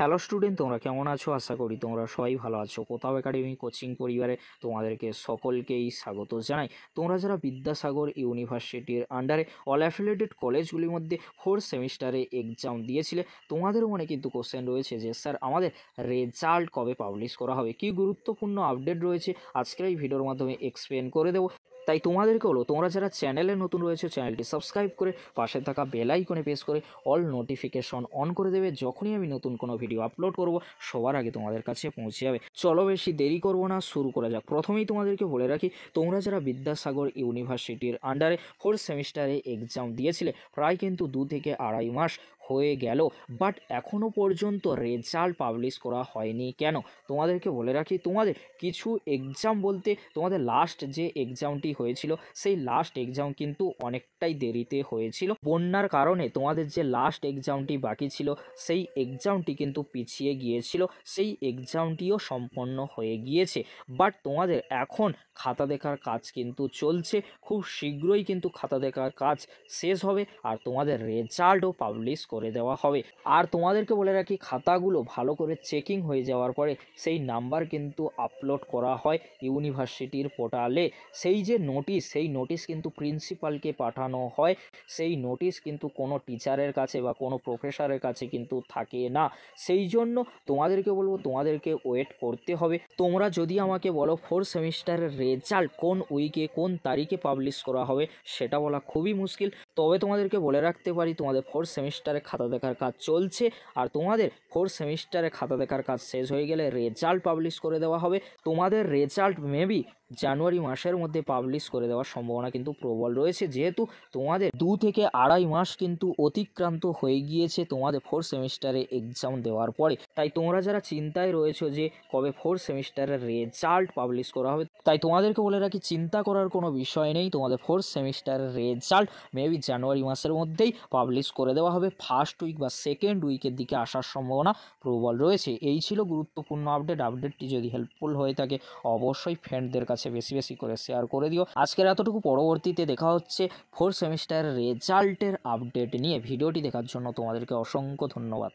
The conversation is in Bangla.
হ্যালো স্টুডেন্ট, তোমরা কেমন আছো? আশা করি তোমরা সবাই ভালো আছো। কোথাও একাডেমি কোচিং পরিবারে তোমাদেরকে সকলকেই স্বাগত জানাই। তোমরা যারা বিদ্যাসাগর ইউনিভার্সিটির আন্ডারে অল অ্যাফিলিয়েটেড কলেজগুলির মধ্যে ফোর্থ সেমিস্টারে এক্সাম দিয়েছিলে, তোমাদের মনে কিন্তু কোশ্চেন রয়েছে যে স্যার আমাদের রেজাল্ট কবে পাবলিশ করা হবে, কী গুরুত্বপূর্ণ আপডেট রয়েছে আজকের এই ভিডিওর মাধ্যমে এক্সপ্লেন করে দেবো। তাই তোমাদেরকে হলো, তোমরা যারা চ্যানেলে নতুন রয়েছে চ্যানেলটি সাবস্ক্রাইব করে পাশে থাকা বেল আইকনে প্রেস করে অল নোটিফিকেশন অন করে দেবে। যখনই আমি নতুন কোনো ভিডিও আপলোড করব সবার আগে তোমাদের কাছে পৌঁছে যাবে। চলো বেশি দেরি করব না, শুরু করা যাক। প্রথমেই তোমাদেরকে বলে রাখি, তোমরা যারা বিদ্যাসাগর ইউনিভার্সিটির আন্ডারে ফোর্থ সেমিস্টারে এক্সাম দিয়েছিলে, প্রায় কিন্তু 2 থেকে আড়াই মাস হয়ে গেল, বাট এখনও পর্যন্ত রেজাল্ট পাবলিশ করা হয়নি। কেন? তোমাদেরকে বলে রাখি, তোমাদের কিছু এক্সাম বলতে তোমাদের লাস্ট যে এক্সামটি হয়েছিল সেই লাস্ট এক্সাম কিন্তু অনেকটাই দেরিতে হয়েছিল। বন্যার কারণে তোমাদের যে লাস্ট এক্সামটি বাকি ছিল সেই এক্সামটি কিন্তু পিছিয়ে গিয়েছিল, সেই এক্সামটিও সম্পন্ন হয়ে গিয়েছে। বাট তোমাদের এখন খাতা দেখার কাজ কিন্তু চলছে, খুব শীঘ্রই কিন্তু খাতা দেখার কাজ শেষ হবে আর তোমাদের রেজাল্টও পাবলিশ করে দেওয়া হবে। আর তোমাদেরকে বলে রাখি, খাতাগুলো ভালো করে চেকিং হয়ে যাওয়ার পরে সেই নাম্বার কিন্তু আপলোড করা হয় ইউনিভার্সিটির পোর্টালে। সেই যে নোটিশ, সেই নোটিশ কিন্তু প্রিন্সিপালকে পাঠানো হয়। সেই নোটিশ কিন্তু কোনো টিচারের কাছে বা কোনো প্রফেসরের কাছে কিন্তু থাকে না। সেই জন্য তোমাদেরকে বলবো, তোমাদেরকে ওয়েট করতে হবে। তোমরা যদি আমাকে বলো ফোর্থ সেমিস্টারের রেজাল্ট কোন উইকে কোন তারিখে পাবলিশ করা হবে, সেটা বলা খুবই মুশকিল। তবে তোমাদেরকে বলে রাখতে পারি, তোমাদের ফোর্থ সেমিস্টারে খাতা দেখার কাজ চলছে আর তোমাদের ফোর্থ সেমিস্টারে খাতা দেখার কাজ শেষ হয়ে গেলে রেজাল্ট পাবলিশ করে দেওয়া হবে। তোমাদের রেজাল্ট মেবি জানুয়ারি মাসের মধ্যে পাবলিশ করে দেওয়ার সম্ভাবনা কিন্তু প্রবল রয়েছে, যেহেতু তোমাদের 2 থেকে আড়াই মাস কিন্তু অতিক্রান্ত হয়ে গিয়েছে তোমাদের ফোর্থ সেমিস্টারে এক্সাম দেওয়ার পরে। তাই তোমরা যারা চিন্তায় রয়েছো যে কবে ফোর্থ সেমিস্টারের রেজাল্ট পাবলিশ করা হবে, তাই তোমাদেরকে বলে রাখি, চিন্তা করার কোনো বিষয় নেই। তোমাদের ফোর্থ সেমিস্টারের রেজাল্ট মেবি জানুয়ারি মাসের মধ্যেই পাবলিশ করে দেওয়া হবে। ফার্স্ট উইক বা সেকেন্ড উইকের দিকে আসার সম্ভাবনা প্রবল রয়েছে। এই ছিল গুরুত্বপূর্ণ আপডেটটি যদি হেল্পফুল হয়ে থাকে অবশ্যই ফ্রেন্ডদের কাছে বেশি বেশি করে শেয়ার করে দিও। আজকের এতটুকু, পরবর্তীতে দেখা হচ্ছে ফোর্থ সেমিস্টারের রেজাল্টের আপডেট নিয়ে। ভিডিওটি দেখার জন্য তোমাদেরকে অসংখ্য ধন্যবাদ।